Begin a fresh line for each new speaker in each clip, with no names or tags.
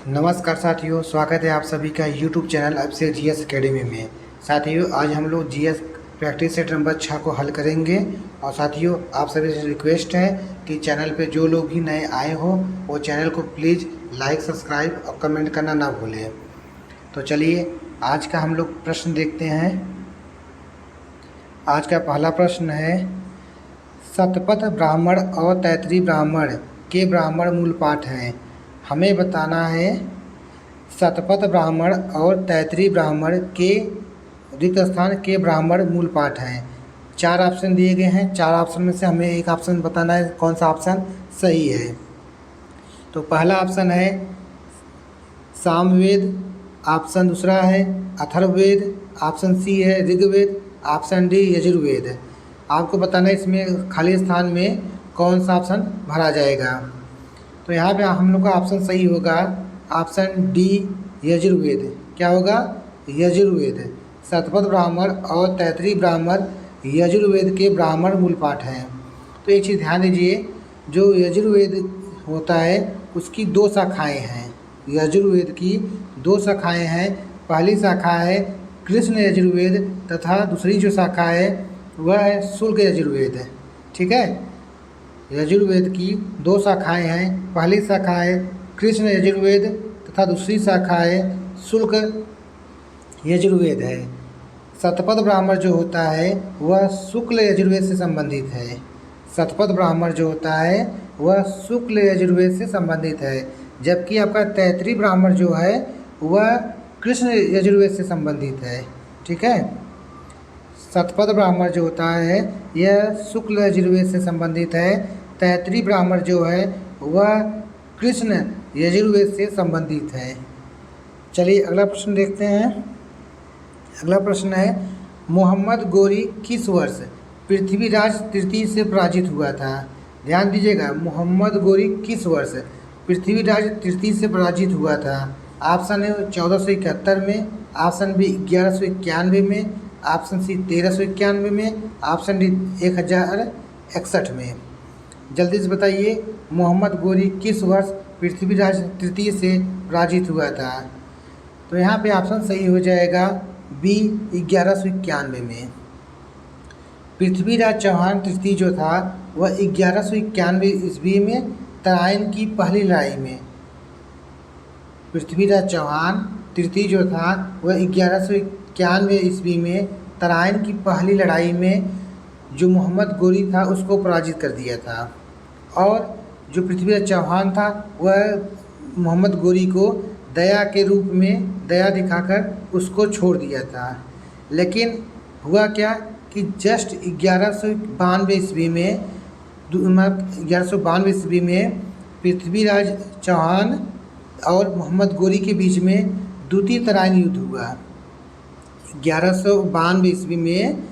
नमस्कार साथियों, स्वागत है आप सभी का यूट्यूब चैनल अभिषेक जीएस एकेडमी में। साथियों, आज हम लोग जीएस प्रैक्टिस सेट नंबर 6 को हल करेंगे। और साथियों, आप सभी से रिक्वेस्ट है कि चैनल पे जो लोग भी नए आए हो वो चैनल को प्लीज़ लाइक, सब्सक्राइब और कमेंट करना ना भूलें। तो चलिए आज का हम लोग प्रश्न देखते हैं। आज का पहला प्रश्न है, शतपथ ब्राह्मण और तैतृय ब्राह्मण के ब्राह्मण मूल पाठ हैं। हमें बताना है शतपथ ब्राह्मण और तैतृय ब्राह्मण के रिक्त स्थान के ब्राह्मण मूल पाठ हैं। 4 ऑप्शन दिए गए हैं। 4 ऑप्शन में से हमें एक ऑप्शन बताना है कौन सा ऑप्शन सही है। तो पहला ऑप्शन है सामवेद, ऑप्शन दूसरा है अथर्ववेद, ऑप्शन सी है ऋग्वेद, ऑप्शन डी यजुर्वेद। आपको बताना है इसमें खाली स्थान में कौन सा ऑप्शन भरा जाएगा। तो यहाँ पे हम लोग का ऑप्शन सही होगा ऑप्शन डी यजुर्वेद। क्या होगा? यजुर्वेद। शतपथ ब्राह्मण और तैतृय ब्राह्मण यजुर्वेद के ब्राह्मण मूल पाठ हैं। तो एक चीज़ ध्यान दीजिए, जो यजुर्वेद होता है उसकी 2 शाखाएं हैं। यजुर्वेद की 2 शाखाएं हैं। पहली शाखा है कृष्ण यजुर्वेद तथा दूसरी जो शाखा है वह है शुक्ल यजुर्वेद। ठीक है, यजुर्वेद की 2 शाखाएं हैं। पहली शाखा है कृष्ण यजुर्वेद तथा दूसरी शाखा है शुक्ल यजुर्वेद है। शतपथ ब्राह्मण जो होता है वह शुक्ल यजुर्वेद से संबंधित है। शतपथ ब्राह्मण जो होता है वह शुक्ल यजुर्वेद से संबंधित है, जबकि आपका तैतृय ब्राह्मण जो है वह कृष्ण यजुर्वेद से संबंधित है। ठीक है, शतपथ ब्राह्मण जो होता है यह शुक्ल यजुर्वेद से संबंधित है। तैतृय ब्राह्मण जो है वह कृष्ण यजुर्वेद से संबंधित है। चलिए अगला प्रश्न देखते हैं। अगला प्रश्न है, मोहम्मद गोरी किस वर्ष पृथ्वीराज तृतीय से पराजित हुआ था? ध्यान दीजिएगा, मोहम्मद गोरी किस वर्ष पृथ्वीराज तृतीय से पराजित हुआ था? ऑप्शन है 1471 में, ऑप्शन बी 1191 में, ऑप्शन सी 1391 में, ऑप्शन डी 1061 में। जल्दी से बताइए, मोहम्मद गोरी किस वर्ष पृथ्वीराज तृतीय से पराजित हुआ था? तो यहाँ पे ऑप्शन सही हो जाएगा बी 1191 में। पृथ्वीराज चौहान तृतीय जो था वह 1191 ईस्वी में तराइन की पहली लड़ाई में, पृथ्वीराज चौहान तृतीय जो था वह 1191 ईस्वी में तराइन की पहली लड़ाई में जो मोहम्मद गोरी था उसको पराजित कर दिया था। और जो पृथ्वीराज चौहान था वह मोहम्मद गोरी को दया के रूप में दया दिखाकर उसको छोड़ दिया था। लेकिन हुआ क्या कि जस्ट 1192 ईस्वी में 1192 ईस्वी में पृथ्वीराज चौहान और मोहम्मद गोरी के बीच में द्वितीय तराइन युद्ध हुआ। 1192 ईस्वी में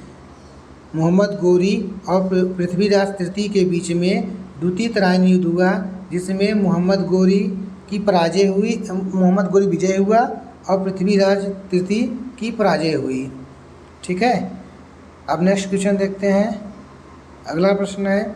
मोहम्मद गोरी और पृथ्वीराज तृतीय के बीच में द्वितीय तराइन युद्ध हुआ, जिसमें मोहम्मद गोरी की पराजय हुई, मोहम्मद गोरी विजय हुआ और पृथ्वीराज तृतीय की पराजय हुई। ठीक है, अब नेक्स्ट क्वेश्चन देखते हैं। अगला प्रश्न है,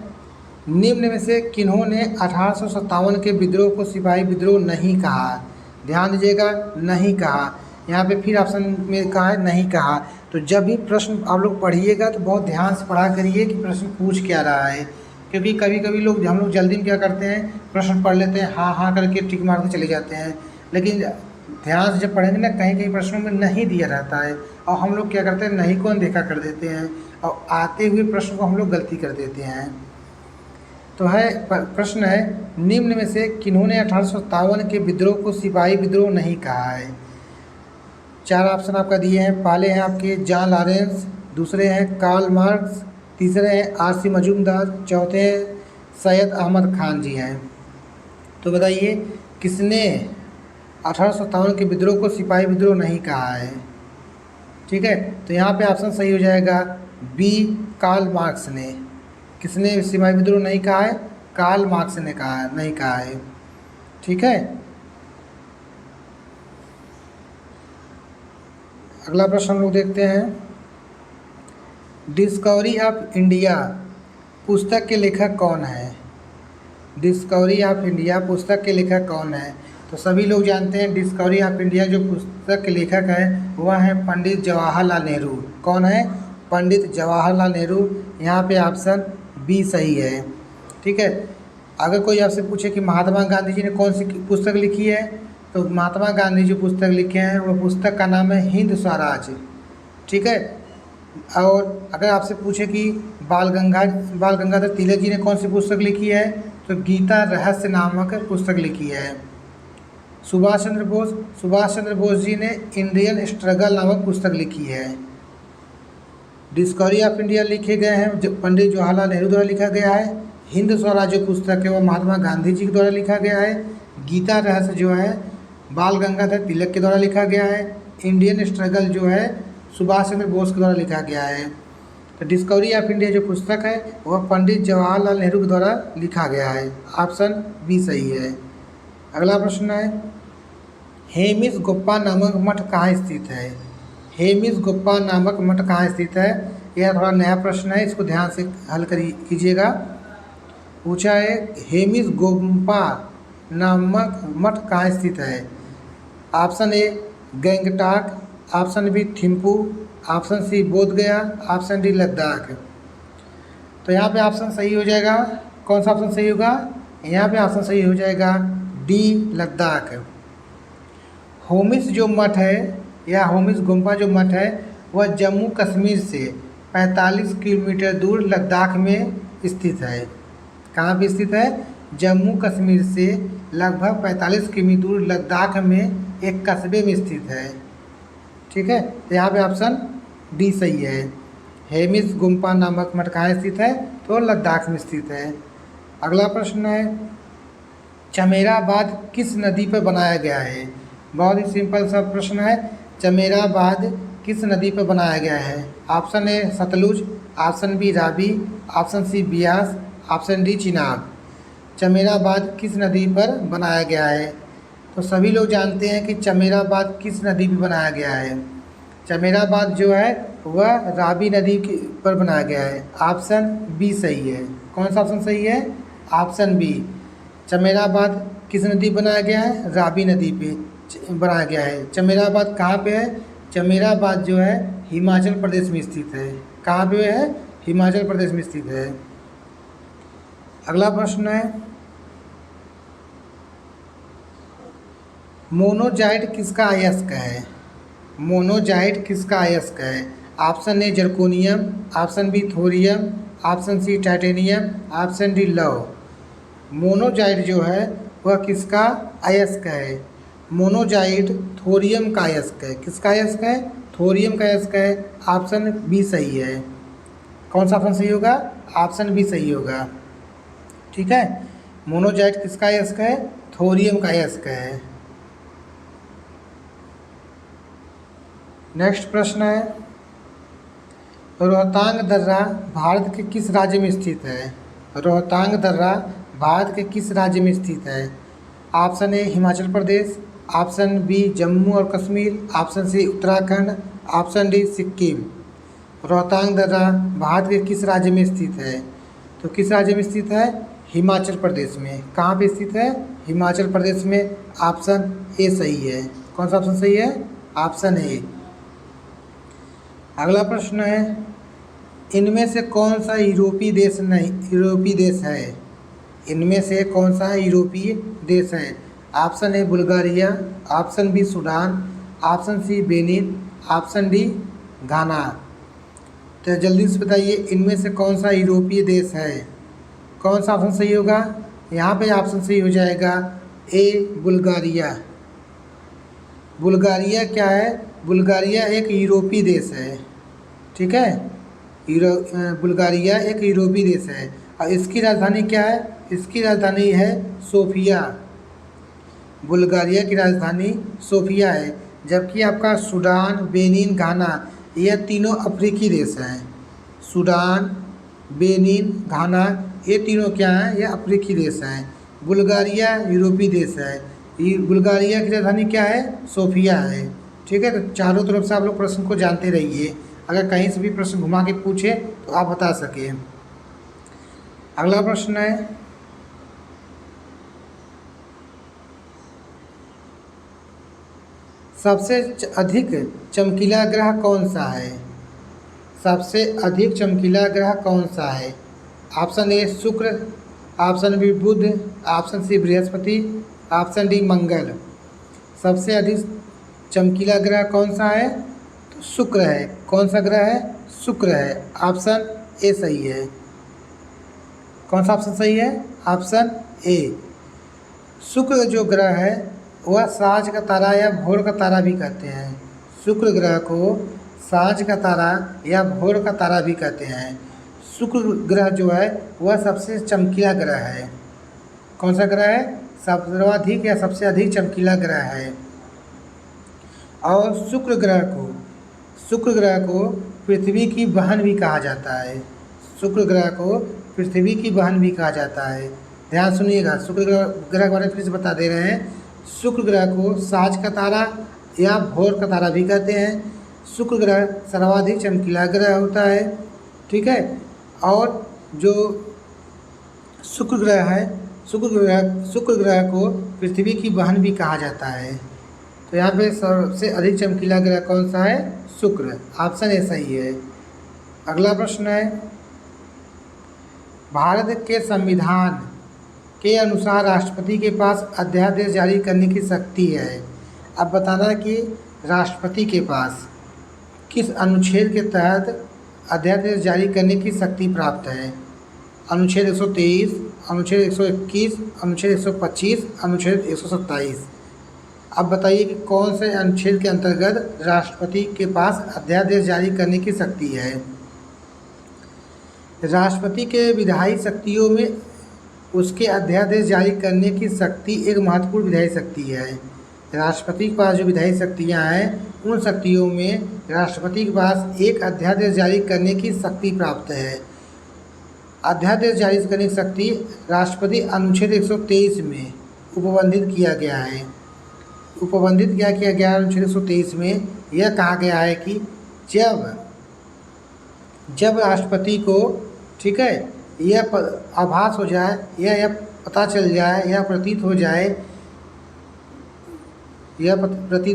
निम्न में से किन्होंने 1857 के विद्रोह को सिपाही विद्रोह नहीं कहा? ध्यान दीजिएगा, नहीं कहा। यहाँ पे फिर ऑप्शन में कहा है नहीं कहा। तो जब भी प्रश्न आप लोग पढ़िएगा तो बहुत ध्यान से पढ़ा करिए कि प्रश्न पूछ क्या रहा है, क्योंकि कभी कभी हम लोग जल्दी में क्या करते हैं, प्रश्न पढ़ लेते हैं, हाँ हाँ करके टिक मार के चले जाते हैं। लेकिन ध्यान से जब पढ़ेंगे ना, कहीं कहीं प्रश्नों में नहीं दिया रहता है और हम लोग क्या करते हैं, नहीं को अनदेखा कर देते हैं और आते हुए प्रश्न को हम लोग गलती कर देते हैं। तो है प्रश्न है, निम्न में से किन्होंने 1857 के विद्रोह को सिपाही विद्रोह नहीं कहा है? 4 ऑप्शन आपका दिए हैं। पहले हैं आपके जॉन लॉरेंस, दूसरे हैं कार्ल मार्क्स, तीसरे हैं आर.सी. मजूमदार, चौथे हैं सैयद अहमद खान जी हैं। तो बताइए किसने 1857 के विद्रोह को सिपाही विद्रोह नहीं कहा है? ठीक है, तो यहाँ पे ऑप्शन सही हो जाएगा बी कार्ल मार्क्स ने। किसने सिपाही विद्रोह नहीं कहा है? कार्ल मार्क्स ने कहा, नहीं कहा है। ठीक है, अगला प्रश्न हम लोग देखते हैं। डिस्कवरी ऑफ इंडिया पुस्तक के लेखक कौन है? डिस्कवरी ऑफ इंडिया पुस्तक के लेखक कौन है? तो सभी लोग जानते हैं डिस्कवरी ऑफ इंडिया जो पुस्तक के लेखक है वह है पंडित जवाहरलाल नेहरू। कौन है? पंडित जवाहरलाल नेहरू। यहाँ पे ऑप्शन बी सही है। ठीक है। अगर कोई आपसे पूछे कि महात्मा गांधी जी ने कौन सी पुस्तक लिखी है, तो महात्मा गांधी जो पुस्तक लिखे हैं वह पुस्तक का नाम है हिंद स्वराज। ठीक है। और अगर आपसे पूछे कि बाल गंगाधर तिलक जी ने कौन सी पुस्तक लिखी है, तो गीता रहस्य नामक पुस्तक लिखी है। सुभाष चंद्र बोस जी ने इंडियन स्ट्रगल नामक पुस्तक लिखी है। डिस्कवरी ऑफ इंडिया लिखे गए हैं जो पंडित जवाहरलाल नेहरू द्वारा लिखा गया है। हिंद स्वराज जो पुस्तक है वो महात्मा गांधी जी के द्वारा लिखा गया है। गीता रहस्य जो है बाल गंगाधर तिलक के द्वारा लिखा गया है। इंडियन स्ट्रगल जो है सुभाष चंद्र बोस के द्वारा लिखा गया है। तो डिस्कवरी ऑफ इंडिया जो पुस्तक है वह पंडित जवाहरलाल नेहरू के द्वारा लिखा गया है। ऑप्शन बी सही है। अगला प्रश्न है, हेमिस गुप्पा नामक मठ कहाँ स्थित है? हेमिस गुप्पा नामक मठ कहाँ स्थित है? यह थोड़ा नया प्रश्न है, इसको ध्यान से हल कीजिएगा। पूछा है हेमिस गुप्पा नामक मठ कहाँ स्थित है? Option A Gangtok, option B Thimphu, option C Bodhgaya, option D Ladakh. तो यहाँ पे ऑप्शन सही हो जाएगा। कौन सा ऑप्शन सही होगा? यहाँ पे ऑप्शन सही हो जाएगा डी लद्दाख। होमिस जो मठ है या होमिस गुम्पा जो मठ है वह जम्मू कश्मीर से 45 किलोमीटर दूर लद्दाख में स्थित है। कहाँ पे स्थित है? जम्मू कश्मीर से लगभग 45 किलोमीटर दूर लद्दाख में एक कस्बे में स्थित है। ठीक है। तो यहाँ पे ऑप्शन डी सही है। हेमिस गुम्पा नामक मठ कहाँ स्थित है? तो लद्दाख में स्थित है। अगला प्रश्न है, चमेराबाद किस नदी पर बनाया गया है? बहुत ही सिंपल सा प्रश्न है। चमेराबाद किस नदी पर बनाया गया है? Option A Sutlej, option B Ravi, option C Beas, option D Chenab. चमेराबाद किस नदी पर बनाया गया है? तो सभी लोग जानते हैं कि चमेराबाद किस नदी पर बनाया गया है। चमेराबाद जो है वह रावी नदी पर बनाया गया है। ऑप्शन बी सही है। कौन सा ऑप्शन सही है? Option B. चमेराबाद किस नदी पर बनाया गया है? रावी नदी पे बनाया गया है। चमेराबाद कहाँ पे है? चमेराबाद जो है हिमाचल प्रदेश में स्थित है। कहाँ पे है? हिमाचल प्रदेश में स्थित है। अगला प्रश्न है, मोनोजाइट किसका अयस्क है? मोनोजाइट किसका अयस्क है? Option A zirconium, option B thorium, option C titanium, option D love. Monazite जो है वह किसका अयस्क है? मोनोजाइट थोरियम का अयस्क है। किसका अयस्क है? थोरियम का अयस्क है। ऑप्शन बी सही है। कौन सा ऑप्शन सही होगा? ऑप्शन बी सही होगा। ठीक है। मोनोजाइट किसका अयस्क है? थोरियम का अयस्क है। नेक्स्ट प्रश्न है, रोहतांग दर्रा भारत के किस राज्य में स्थित है? रोहतांग दर्रा भारत के किस राज्य में स्थित है? Option A Himachal Pradesh, option B Jammu और Kashmir, option C Uttarakhand, option D Sikkim. Rohtang दर्रा भारत के किस राज्य में स्थित है? तो किस राज्य में स्थित है? हिमाचल प्रदेश में। कहाँ पे स्थित है? हिमाचल प्रदेश में। ऑप्शन ए सही है। कौन सा ऑप्शन सही है? ऑप्शन ए। अगला प्रश्न है, इनमें से कौन सा यूरोपीय देश है? इनमें से कौन सा यूरोपीय देश है? Option A Bulgaria, option B Sudan, option C Benin, option D Ghana. तो जल्दी से बताइए इनमें से कौन सा यूरोपीय देश है? कौन सा ऑप्शन सही होगा? यहाँ पे ऑप्शन सही हो जाएगा ए बुल्गारिया। बुल्गारिया क्या है? बुल्गारिया एक यूरोपीय देश है। ठीक है। बुल्गारिया एक यूरोपीय देश है और इसकी राजधानी क्या है? इसकी राजधानी है सोफिया। बुल्गारिया की राजधानी सोफिया है। जबकि आपका सूडान, बेनिन, घाना यह तीनों अफ्रीकी देश हैं। सूडान, बेनिन, घाना ये तीनों क्या हैं? ये अफ्रीकी देश हैं। बुल्गारिया यूरोपीय देश है। बुल्गारिया की राजधानी क्या है? सोफिया है। ठीक है। तो चारों तरफ से आप लोग प्रश्न को जानते रहिए, अगर कहीं से भी प्रश्न घुमा के पूछे तो आप बता सकें। अगला प्रश्न है, सबसे अधिक चमकीला ग्रह कौन सा है? सबसे अधिक चमकीला ग्रह कौन सा है? ऑप्शन ए शुक्र, ऑप्शन बी बुध, ऑप्शन सी बृहस्पति, ऑप्शन डी मंगल। सबसे अधिक चमकीला ग्रह कौन सा है? तो शुक्र है। कौन सा ग्रह है? शुक्र है। ऑप्शन ए सही है। कौन सा ऑप्शन सही है? Option A. शुक्र जो ग्रह है वह साँझ का तारा या भोर का तारा भी कहते हैं। शुक्र ग्रह को साँझ का तारा या भोर का तारा भी कहते हैं। शुक्र ग्रह जो है वह सबसे चमकीला ग्रह है। कौन सा ग्रह है? सर्वाधिक या सबसे अधिक चमकीला ग्रह है। और शुक्र ग्रह को पृथ्वी की बहन भी कहा जाता है। शुक्र ग्रह को पृथ्वी की बहन भी कहा जाता है। ध्यान सुनिएगा, शुक्र ग्रह के बारे में फिर से बता दे रहे हैं। शुक्र ग्रह को साँझ का तारा या भोर का तारा भी कहते हैं। शुक्र ग्रह सर्वाधिक चमकीला ग्रह होता है, ठीक है। और जो शुक्र ग्रह है, शुक्र ग्रह को पृथ्वी की बहन भी कहा जाता है। तो यहाँ पे सबसे अधिक चमकीला ग्रह कौन सा है? शुक्र। ऑप्शन ए सही है। अगला प्रश्न है, भारत के संविधान के अनुसार राष्ट्रपति के पास अध्यादेश जारी करने की शक्ति है। अब बताना कि राष्ट्रपति के पास किस अनुच्छेद के तहत अध्यादेश जारी करने की शक्ति प्राप्त है? अनुच्छेद 123, अनुच्छेद 121, अनुच्छेद 125, अनुच्छेद 127। अब बताइए कि कौन से अनुच्छेद के अंतर्गत राष्ट्रपति के पास अध्यादेश जारी करने की शक्ति है? राष्ट्रपति के विधायी शक्तियों में उसके अध्यादेश जारी करने की शक्ति एक महत्वपूर्ण विधायी शक्ति है। राष्ट्रपति के पास जो विधायी शक्तियाँ हैं उन शक्तियों में राष्ट्रपति के पास एक अध्यादेश जारी करने की शक्ति प्राप्त है। अध्यादेश जारी करने की शक्ति राष्ट्रपति अनुच्छेद 123 में उपबंधित किया गया है। उपबंधित क्या किया गया है? अनुच्छेद 123 में यह कहा गया है कि जब राष्ट्रपति को, ठीक है, यह आभास हो जाए या यह पता चल जाए या प्रतीत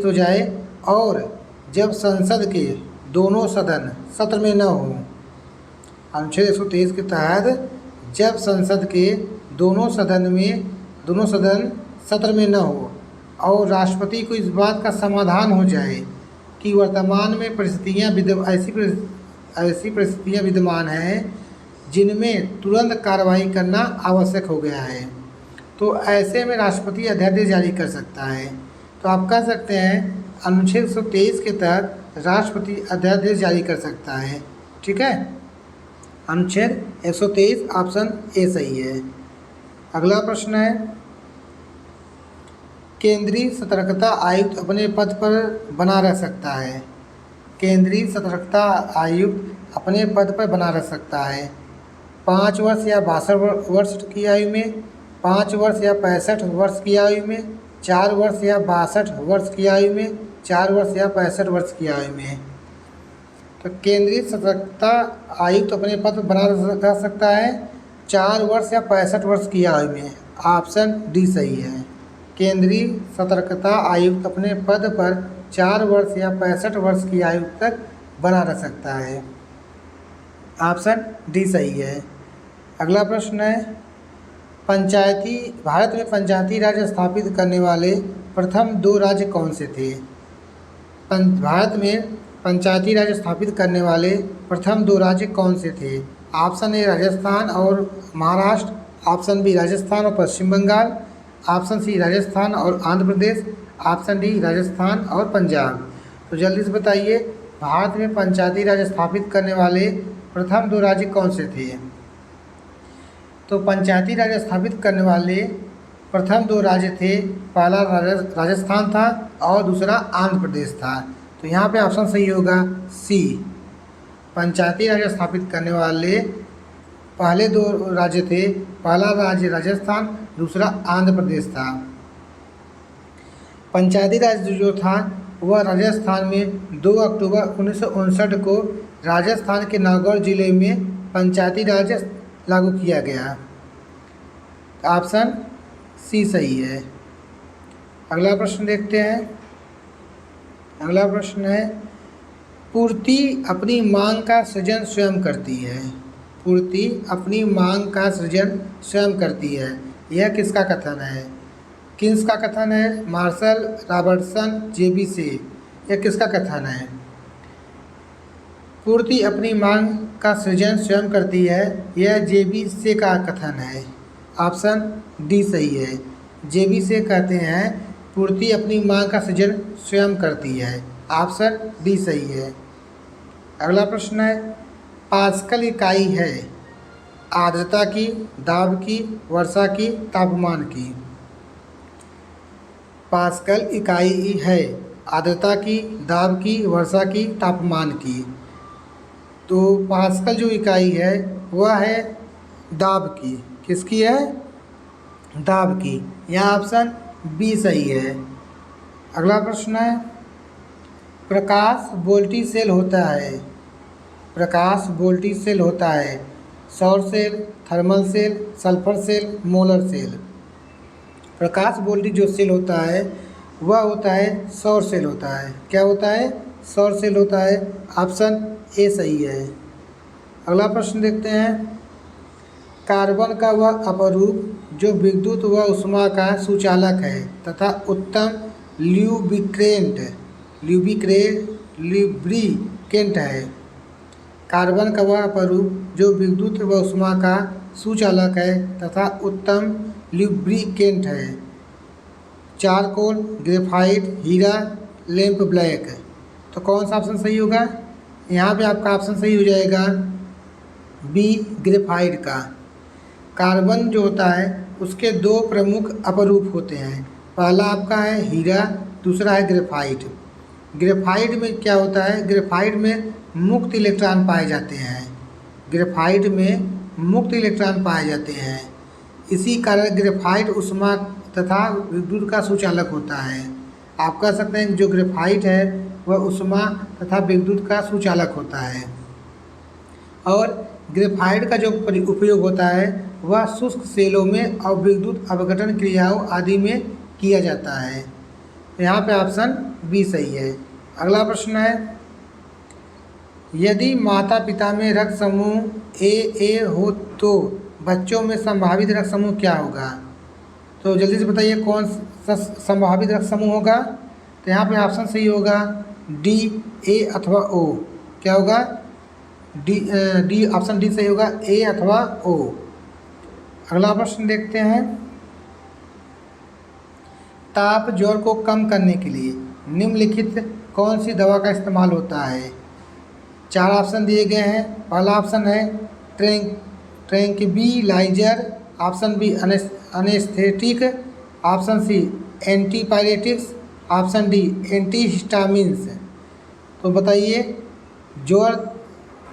हो जाए और जब संसद के दोनों सदन सत्र में न हो। अनुच्छेद 123 के तहत जब संसद के दोनों सदन सत्र में न हो और राष्ट्रपति को इस बात का समाधान हो जाए कि वर्तमान में ऐसी परिस्थितियाँ विद्यमान हैं जिनमें तुरंत कार्रवाई करना आवश्यक हो गया है, तो ऐसे में राष्ट्रपति अध्यादेश जारी कर सकता है। तो आप कह सकते हैं अनुच्छेद 123 के तहत राष्ट्रपति अध्यादेश जारी कर सकता है, ठीक है। अनुच्छेद 123 ऑप्शन ए सही है। अगला प्रश्न है, केंद्रीय सतर्कता आयुक्त अपने पद पर बना रह सकता है। केंद्रीय सतर्कता आयुक्त अपने पद पर बना रह सकता है 5 वर्ष या 62 वर्ष की आयु में, 5 वर्ष या 65 वर्ष की आयु में, 4 वर्ष या 62 वर्ष की आयु में, 4 वर्ष या 65 वर्ष की आयु में। तो केंद्रीय सतर्कता आयुक्त अपने पद पर बना रह सकता है 4 वर्ष या 65 वर्ष की आयु में। ऑप्शन डी सही है। केंद्रीय सतर्कता आयुक्त अपने पद पर 4 वर्ष या 65 वर्ष की आयु तक बना रह सकता है। ऑप्शन डी सही है। अगला प्रश्न है, भारत में पंचायती राज स्थापित करने वाले प्रथम 2 राज्य कौन से थे? भारत में पंचायती राज स्थापित करने वाले प्रथम 2 राज्य कौन से थे? ऑप्शन ए राजस्थान और महाराष्ट्र, ऑप्शन बी राजस्थान और पश्चिम बंगाल, ऑप्शन सी राजस्थान और आंध्र प्रदेश, ऑप्शन डी राजस्थान और पंजाब। तो जल्दी से बताइए, भारत में पंचायती राज स्थापित करने वाले प्रथम 2 राज्य कौन से थे? तो पंचायती राज स्थापित करने वाले प्रथम 2 राज्य थे, पहला राजस्थान था और दूसरा आंध्र प्रदेश था। तो यहाँ पे ऑप्शन सही होगा सी। पंचायती राज स्थापित करने वाले पहले 2 राज्य थे, पहला राज्य राजस्थान, दूसरा आंध्र प्रदेश था। पंचायती राज जो था वह राजस्थान में 2 अक्टूबर 1959 को राजस्थान के नागौर जिले में पंचायती राज लागू किया गया। ऑप्शन सी सही है। अगला प्रश्न देखते हैं, अगला प्रश्न है, पूर्ति अपनी मांग का सृजन स्वयं करती है। पूर्ति अपनी मांग का सृजन स्वयं करती है, यह किसका कथन है? किसका कथन है? मार्शल, रॉबर्टसन, जेबी से। यह किसका कथन है? पूर्ति अपनी मांग का सृजन स्वयं करती है, यह जेबी से का कथन है। ऑप्शन डी सही है। जेबी से कहते हैं पूर्ति अपनी मांग का सृजन स्वयं करती है। ऑप्शन डी सही है। अगला प्रश्न है, पास्कल इकाई है आर्द्रता की, दाब की, वर्षा की, तापमान की। पास्कल इकाई है आर्द्रता की, दाब की, वर्षा की, तापमान की। तो पास्कल जो इकाई है वह है दाब की। किसकी है? दाब की। यहाँ ऑप्शन बी सही है। अगला प्रश्न है, प्रकाश वोल्टी सेल होता है। प्रकाश वोल्टी सेल होता है सौर cell, thermal cell, sulphur cell, molar cell. प्रकाश वोल्टी जो सेल होता है वह होता है सौर सेल होता है। क्या होता है? सौर सेल होता है। ऑप्शन ए सही है। अगला प्रश्न देखते हैं, कार्बन का वह अपरूप जो विद्युत व ऊष्मा का सुचालक है तथा उत्तम ल्यूब्रिकेंट है। कार्बन का वह अपरूप जो विद्युत व ऊष्मा का सुचालक है तथा उत्तम ल्यूब्रिकेंट है। चारकोल, ग्रेफाइट, हीरा, लैंप ब्लैक। तो कौन सा ऑप्शन सही होगा? यहाँ पे आपका ऑप्शन सही हो जाएगा बी, ग्रेफाइट का। कार्बन जो होता है उसके दो प्रमुख अपरूप होते हैं। पहला आपका है हीरा, दूसरा है ग्रेफाइट। ग्रेफाइट में क्या होता है? ग्रेफाइट में मुक्त इलेक्ट्रॉन पाए जाते हैं। ग्रेफाइट में मुक्त इलेक्ट्रॉन पाए जाते हैं। इसी कारण ग्रेफाइट ऊष्मा तथा विद्युत का सुचालक होता है। आप कह सकते हैं जो ग्रेफाइट है वह ऊष्मा तथा विद्युत का सुचालक होता है। और ग्रेफाइट का जो उपयोग होता है वह शुष्क सेलों में और विद्युत अपघटन क्रियाओं आदि में किया जाता है। यहाँ पे ऑप्शन बी सही है। अगला प्रश्न है, यदि माता पिता में रक्त समूह ए हो तो बच्चों में संभावित रक्त समूह क्या होगा? तो जल्दी से बताइए कौन सा संभावित रक्त समूह होगा? तो यहाँ पे ऑप्शन सही होगा डी, ए अथवा ओ। क्या होगा? डी ऑप्शन डी सही होगा, ए अथवा ओ। अगला प्रश्न देखते हैं, ताप ज्वर को कम करने के लिए निम्नलिखित कौन सी दवा का इस्तेमाल होता है? 4 ऑप्शन दिए गए हैं। पहला ऑप्शन है tranquilliser, option B anaesthetic, option C antipyretics, option D antihistamines. तो बताइए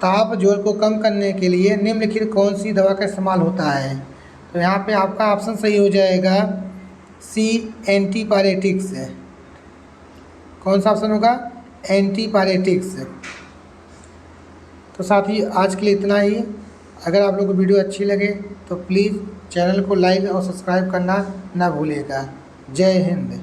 ताप ज्वर को कम करने के लिए निम्नलिखित कौन सी दवा का इस्तेमाल होता है? तो यहाँ पे आपका ऑप्शन सही हो जाएगा सी, एंटीपायरेटिक्स। कौन सा ऑप्शन होगा? एंटीपायरेटिक्स। तो साथी आज के लिए इतना ही। अगर आप लोग को वीडियो अच्छी लगे तो प्लीज़ चैनल को लाइक और सब्सक्राइब करना ना भूलिएगा। जय हिंद।